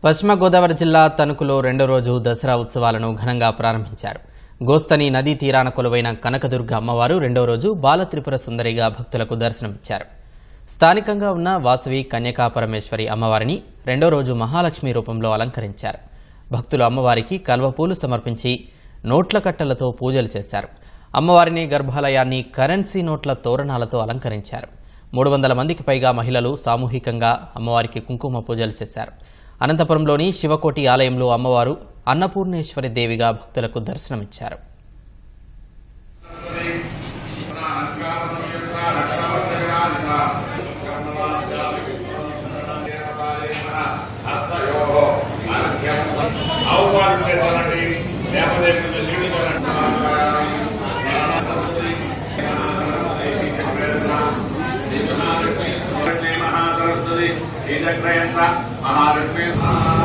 పశ్చిమ గోదావరి జిల్లా తణుకులో రెండో రోజు దసరా ఉత్సవాలను ఘనంగా ప్రారంభించారు. గోస్తని నదీ తీరాన కొలువైన కనకదుర్గ అమ్మవారు రెండో రోజు బాలత్రిపుర సుందరిగా భక్తులకు దర్శనమిచ్చారు. స్థానికంగా ఉన్న వాసవి కన్యకా పరమేశ్వరి అమ్మవారిని రెండో రోజు మహాలక్ష్మి రూపంలో అలంకరించారు. భక్తులు అమ్మవారికి కల్వపూలు సమర్పించి నోట్ల కట్టలతో పూజలు చేశారు. అమ్మవారిని గర్భాలయాన్ని కరెన్సీ నోట్ల తోరణాలతో అలంకరించారు. 300 మందికి పైగా మహిళలు సామూహికంగా అమ్మవారికి కుంకుమ పూజలు చేశారు. అనంతపురంలోని శివకోటి ఆలయంలో అమ్మవారు అన్నపూర్ణేశ్వరి దేవిగా భక్తులకు దర్శనమిచ్చారు. महालक्ष्मी